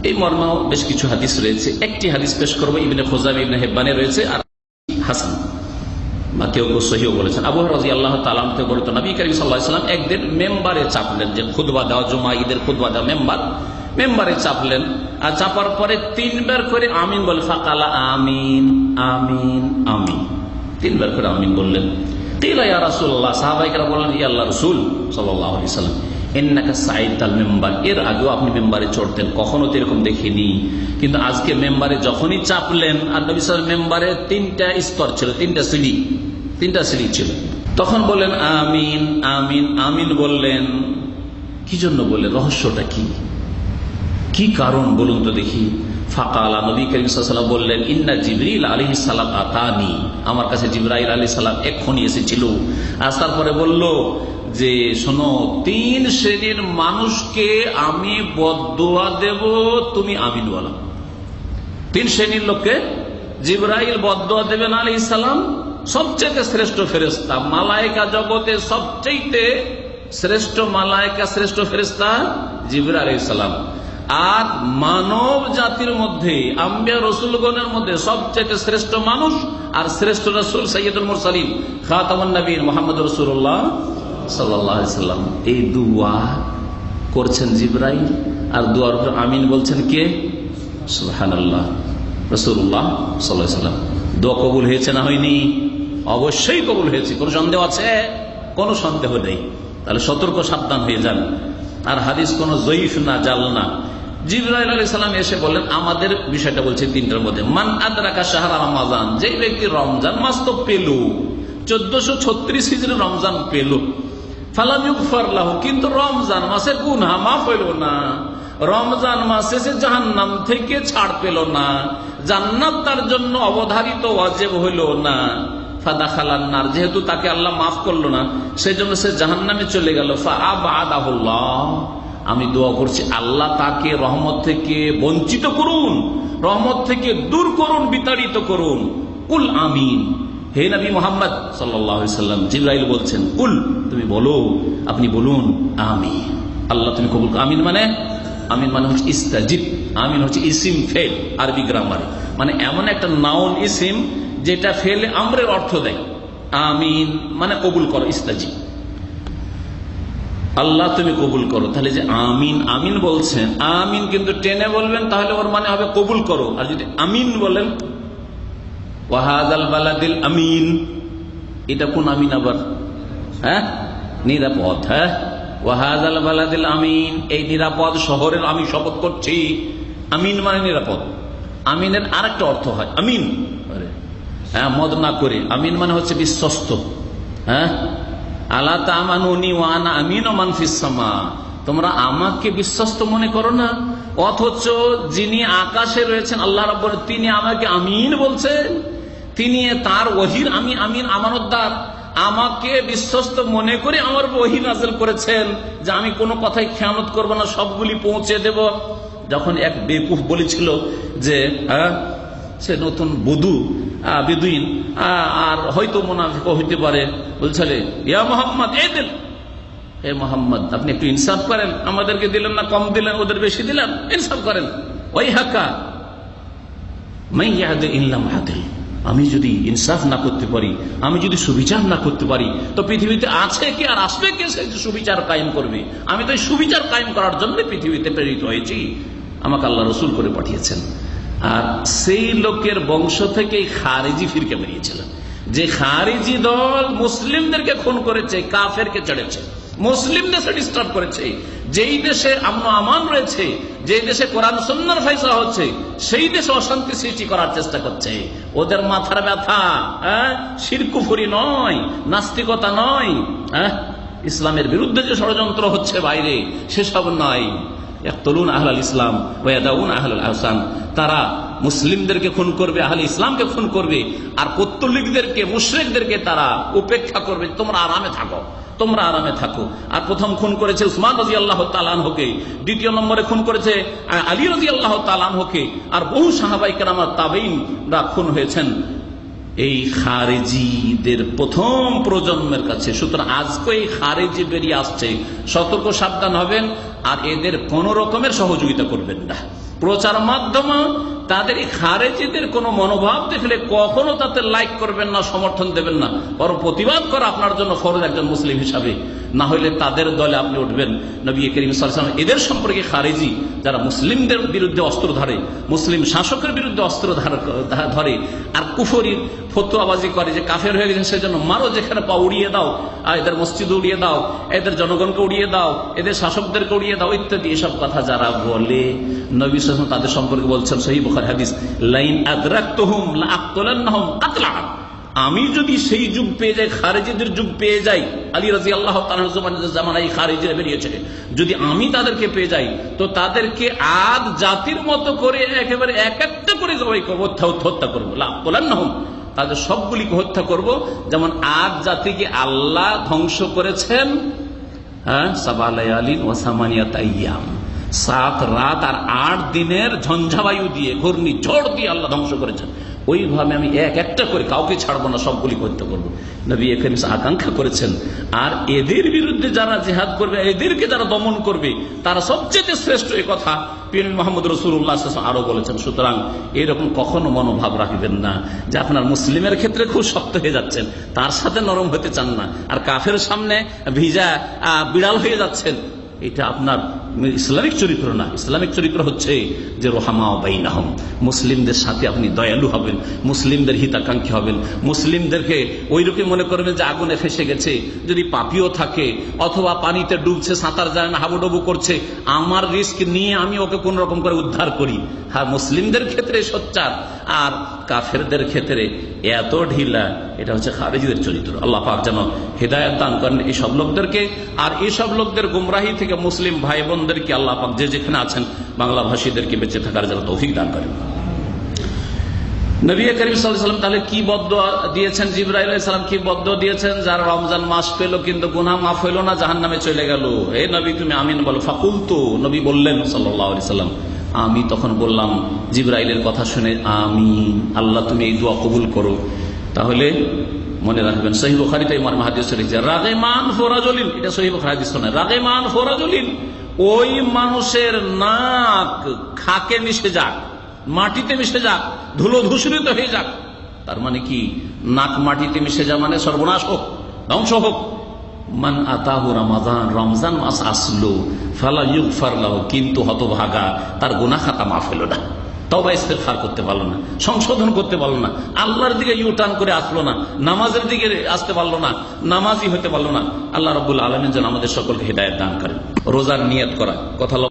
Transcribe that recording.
এই মর্মে বেশ কিছু হাদিস রয়েছে। একটি হাদিস পেশ করবো, ইবনে খুজাইমা ইবনে হিব্বানে রয়েছে, আর হাসান বা কেউ কেউ সহিহ বলেছেন। আবু হুরায়রা রাদিয়াল্লাহু তাআলা আনহু থেকে বর্ণিত, নবী করিম সাল্লাল্লাহু আলাইহি ওয়াসাল্লাম একদিন মেম্বারে চাপলেন, যে খুতবা দেওয়া, জুমা ঈদের খুতবা দেওয়া মেম্বারে চাপলেন, আর চাপার পরে তিনবার করে আমিন বলে, ফাকালা আমিন আমিন আমিন, তিনবার করে আমিন বললেন। কিলা ইয়া রাসূলুল্লাহ, সাহাবায়ে বললেন, ইয়া আল্লাহর রাসূল সাল্লাল্লাহু আলাইহি ওয়াসাল্লাম, ইন্নাকা সাইদাল মিম্বার, এর আগেও আপনি মেম্বারে চড়তেন, কখনো তো এরকম দেখিনি, কিন্তু আজকে মেম্বারে যখনই চাপলেন, আর নবী সাল্লাল্লাহু আলাইহি মেম্বারে তিনটা স্তর ছিল, তিনটা সিঁড়ি ছিল, তখন বললেন আমিন আমিন আমিন বললেন। কি জন্য বললেন? রহস্যটা কি কারণ বলুন তো দেখি। ফাকালা, নবী করিম সাল্লাল্লাহু আলাইহি ওয়াসাল্লাম বললেন, ইন্না জিবরিল আলাইহিস সালাম আতানি, আমার কাছে জিবরাইল আলাইহিস সালাম এক্ষুনি এসেছিল। আর তারপরে বলল যে শোনো, 3 শ্রেণীর মানুষকে আমি বদদুয়া দেব, তুমি আমিন বলো। 3 শ্রেণীর লোককে জিবরাইল বদদুয়া দেবেন আলাইহিস সালাম, সবচেয়ে শ্রেষ্ঠ ফেরেশতা, মালায়েকা জগতে সবচেয়ে শ্রেষ্ঠ মালায়েকা, শ্রেষ্ঠ ফেরেশতা জিবরাইল আলাইহিস সালাম। আর মানব জাতির মধ্যে, আম্বিয়া রাসূলগণের মধ্যে সবচেয়ে শ্রেষ্ঠ মানুষ আর শ্রেষ্ঠ রাসূল সাইয়্যিদুল মুরসালিন খাতামুন নবীন মুহাম্মদুর রাসূলুল্লাহ সাল্লাল্লাহু আলাইহি ওয়াসাল্লাম। এই দুআ করছেন জিবরাইল, আর দুআর উপর আমিন বলছেন কে? সুবহানাল্লাহ, রাসূলুল্লাহ সাল্লাল্লাহু আলাইহি ওয়াসাল্লাম। দোয়া কবুল হয়েছে না হয়নি? অবশ্যই কবুল হয়েছে, কোনো সন্দেহ আছে? কোনো সন্দেহ নেই। তাহলে সতর্ক সাবধান হয়ে যান। আর হাদিস কোনো জয়ীফ না, জাল না। জিবরাইল আলাইহিস সালাম এসে বললেন, আমাদের বিষয়টা বলছে 3টার মধ্যে, মান আদরাকা শাহরা রমাজান, যে ব্যক্তি রমজান মাস তো পেল, 1436 হিজরি রমজান পেল, ফালাম ইগফার লাহু, কিন্তু রমজান মাসে গুনাহ মাফ হইল না, রমজান মাসে সে জাহান্নাম থেকে ছাড় পেল না, জান্নাত তার জন্য অবধারিত ওয়াজিব হইল না, ফাদাখালান নার, যেহেতু তাকে আল্লাহ মাফ করলো না, সেই জন্য সে জাহান্নামে চলে গেল। ফাআবাদাহুল্লাহ, আমি দোয়া করছি আল্লাহ তাকে রহমত থেকে বঞ্চিত করুন, রহমত থেকে দূর করুন, বিতাড়িত করুন। কুল আমিন, হে নবী মুহাম্মদ সাল্লাল্লাহু আলাইহি ওয়াসাল্লাম, জিবরাইল বলছেন, কুল, তুমি বলো, আপনি বলুন আমিন, আল্লাহ তুমি কবুল। আমিন মানে হচ্ছে ইস্তাজিব, আমিন হচ্ছে ইসিম ফেল আরবি গ্রামারে, মানে এমন একটা নাউন ইসিম যেটা ফেলে আমরের অর্থ দেয়। আমিন মানে কবুল করো, ইস্তাজিব, আল্লাহ তুমি কবুল করো। তাহলে যে আমিন আমিন বলছেন, আমিন কিন্তু টেনে বলবেন, তাহলে ওর মানে হবে কবুল করো। আর যদি আমিন বলেন, ওয়াহাদাল বালাদিল আমিন, এটা কোন আমিন আবার? হ্যাঁ, নিরাপদ। হ্যাঁ, ওয়াহাদাল বালাদিল আমিন, এই নিরাপদ শহরের আমি শপথ করছি। আমিন মানে নিরাপদ। আমিনের আরেকটা অর্থ হয় আমিন, হ্যাঁ, মদ না করে। আমিন মানে হচ্ছে বিশ্বস্ত। হ্যাঁ, আলা তামানুনি ওয়া আনা আমিনু মান ফিস সামা, তোমরা আমাকে বিশ্বস্ত মনে করো না, অথচ যিনি আকাশে রয়েছেন আল্লাহ রাব্বুল, তিনি আমাকে আমিন বলছেন, তিনি তার ওহীর আমি আমিন আমানতদার, আমাকে বিশ্বস্ত মনে করে আমার ওহী নাযিল করেছেন যে আমি কোনো কথাই খেয়ানত করব না, সবগুলি পৌঁছে দেব। যখন এক বেকুফ বলেছিল যে সে নতুন বেদুইন আর হয়তো মুনাফিক হইতে পারে, বলছিলে, ইয়া মুহাম্মদ ইদিল, হে মুহাম্মদ আপনি একটু ইনসাফ করেন, আমাদেরকে দিলেন না কম দিলেন, ওদের বেশি দিলেন, ইনসাফ করেন। ওই হাকা মান ইয়াদিল ইল্লা মাদিল, আমি যদি ইনসাফ না করতে পারি, আমি যদি সুবিচার না করতে পারি, তো পৃথিবীতে আছে কে আর আসবে কে সে সুবিচার কায়েম করবে? আমি তো সুবিচার কায়েম করার জন্য পৃথিবীতে প্রেরিত হয়েছি, আমাকে আল্লাহ রসুল করে পাঠিয়েছেন। আর সেই লোকের বংশ থেকেই খারেজি ফিরকে বেরিয়েছিল, যে খারেজি দল মুসলিমদেরকে খুন করেছে, কাফেরকে চড়েছে, মুসলিম দেশে ডিস্টার্ব করেছে, যেই দেশে আমন আমান রয়েছে, যেই দেশে কোরআন সুন্নাহর ফয়সালা হচ্ছে, সেই দেশে অশান্তি সৃষ্টি করার চেষ্টা করছে। ওদের মাথার ব্যথা শিরক কুফরি নয়, নাস্তিকতা নয়, ইসলামের বিরুদ্ধে যে ষড়যন্ত্র হচ্ছে বাইরে, সেসব নয়। ইয়াকতুলুন আহলাল ইসলাম ওয়া ইয়াদাউন আহলাল আহসান, তারা মুসলিমদেরকে খুন করবে, আহলে ইসলামকে খুন করবে, আর পত্তলিকদেরকে, মুশরিকদেরকে তারা উপেক্ষা করবে, তোমরা আরামে থাকো, তোমরা আরামে থাকো। আর প্রথম খুন করেছে উসমান রাদিয়াল্লাহু তাআলা আনহুকে, দ্বিতীয় নম্বরে খুন করেছে আলী রাদিয়াল্লাহু তাআলা আনহুকে, আর বহু সাহাবায়ে কেরাম তাবেঈনরা খুন হয়েছেন এই খারেজিদের প্রথম প্রজন্মের কাছে। সুতরাং আজকে এই খারেজি বেরিয়ে আসছে, সতর্ক সাবধান হবেন, আর এদের কোন রকমের সহযোগিতা করবেন না, প্রচার মাধ্যমে তাদের এই খারেজিদের কোন মনোভাব দেখলে কখনো তাতে লাইক করবেন না, সমর্থন দেবেন না, বরং প্রতিবাদ করা আপনার জন্য ফরজ একজন মুসলিম হিসাবে। না হইলে তাদের দলে আপনি উঠবেন। নবী করিম সাল্লাল্লাহু আলাইহি ওয়াসাল্লাম এদের সম্পর্কে খারেজি যারা মুসলিমদের বিরুদ্ধে অস্ত্র ধরে, মুসলিম শাসকের বিরুদ্ধে অস্ত্র ধরে আর কুফরি ফতোয়াবাজি করে যে কাফের হয়ে গেছেন সেজন্য মারো, যেখানে পা উড়িয়ে দাও, এদের মসজিদ উড়িয়ে দাও, এদের জনগণকে উড়িয়ে দাও, এদের শাসকদেরকে উড়িয়ে দাও ইত্যাদি এসব কথা যারা বলে, নবী সাল্লাল্লাহু আলাইহি ওয়াসাল্লাম তাদের সম্পর্কে বলছেন সহিহ বুখারী হাদিস, লাইন আদরাকতুহুম লাআকতুলান্নাহুম কাতলা। আমি যদি সেই যুগ পেয়ে যাই, খারেজিদের যুগ পেয়ে যাই, আলী রাদিয়াল্লাহু তাআলা জামানায় খারেজিরা বেরিয়েছে, যদি আমি তাদেরকে পেয়ে যাই তো তাদেরকে আদ জাতির মতো করে একেবারে এক একটা করে জবাই করবো, হত্যা করবো। লাআকতুলান্নাহুম, তাদের সবগুলিকে হত্যা করব, যেমন আদ জাতিকে আল্লাহ ধ্বংস করেছেন 7 লায়ালিন ওয়া 8 আইয়াম, 7 রাত আর 8 দিনের ঝঞ্ঝাবায়ু দিয়ে, ঘূর্ণিঝড় দিয়ে আল্লাহ ধ্বংস করেছেন। ওইভাবে আমি এক একটা করে কাউকে ছাড়বো না, সবগুলি হত্যা করবো। নবী করিম আকাঙ্ক্ষা করেছেন। আর এদের বিরুদ্ধে যারা জিহাদ করবে, এদেরকে যারা দমন করবে, তারা সবচেয়ে শ্রেষ্ঠ, এই কথা পীর মুহাম্মদ রাসূলুল্লাহ সাল্লাল্লাহু আলাইহি ওয়াসাল্লাম আরো বলেছেন। সুতরাং এরকম কখনো মনোভাব রাখবেন না যে আপনার মুসলিমের ক্ষেত্রে খুব শক্ত হয়ে যাচ্ছেন, তার সাথে নরম হতে চান না, আর কাফের সামনে ভিজা বিড়াল হয়ে যাচ্ছেন। এটা আপনার ইসলামিক চরিত্র না। ইসলামিক চরিত্র হচ্ছে যে রোহামা বাইনাহুম, মুসলিমদের সাথে আপনি দয়ালু হবেন, মুসলিমদের হিতাকাঙ্ক্ষী হবেন, মুসলিমদেরকে ওইরকম মনে করবেন যে আগুনে ফেসে গেছে, যদি পাপিও থাকে অথবা পানিতে ডুবছে, সাঁতার যায় না, হাবুডুবু করছে, আমার রিস্ক নিয়ে আমি ওকে কোন রকম করে উদ্ধার করি। হ্যাঁ, মুসলিমদের ক্ষেত্রে সোচ্চার, আর কাফেরদের ক্ষেত্রে এত ঢিলা, এটা হচ্ছে খারেজিদের চরিত্র। আল্লাহ পাক যেন হেদায়েত দান করেন এইসব লোকদেরকে, আর এইসব লোকদের গুমরাহি থেকে মুসলিম ভাই বোনদেরকে আল্লাহ পাক যে যেখানে আছেন বাংলা ভাষীদেরকে বেঁচে থাকার যেন তৌফিক দান করেন। নবী করিম সাল্লাল্লাহু আলাইহি ওয়াসাল্লাম তাহলে কি বদদুয়া দিয়েছেন? জিবরাইল আলাইহিস সালাম কি বদদুয়া দিয়েছেন? যারা রমজান মাস পেল কিন্তু গুনাহ মাফ হইল না, জাহান্নামে চলে গেল, হে নবী তুমি আমিন বলো। ফাকুলতু, নবী বললেন সাল্লাল্লাহু আলাইহি ওয়াসাল্লাম, আমি তখন বললাম জিবরাইলের কথা শুনে, আমিন, আল্লাহ তুমি এই দোয়া কবুল করো। তাহলে মনে রাখবেন সহিহ বুখারীতে ইমাম হাদিস রয়েছে, রাগিমান ফরাজুলিন, এটা সহিহ বুখারী হাদিস নয়, রাগিমান ফরাজুলিন, ওই মানুষের নাক খাকে মিশে যাক, মাটিতে মিশে যাক, ধুলো ধূসরিত হয়ে যাক। তার মানে কি? নাক মাটিতে মিশে যাওয়া মানে সর্বনাশ হোক, ধ্বংস হোক। মান আতাহু রমাদান, রমজান মাস আসলো, ফালা ইউগফার লাহু, কিন্তু হতভাগা, তার গুনাহ খাতা মাফ হলো না, তওবা ইস্তেগফার করতে পারলো না, সংশোধন করতে পারলো না, আল্লাহর দিকে ইউটার্ন করে আসলো না, নামাজের দিকে আসতে পারলো না, নামাজি হতে পারলো না। আল্লাহ রাব্বুল আলামিন যেন আমাদের সকলকে হিদায়াত দান করেন। রোজার নিয়ত করা কথা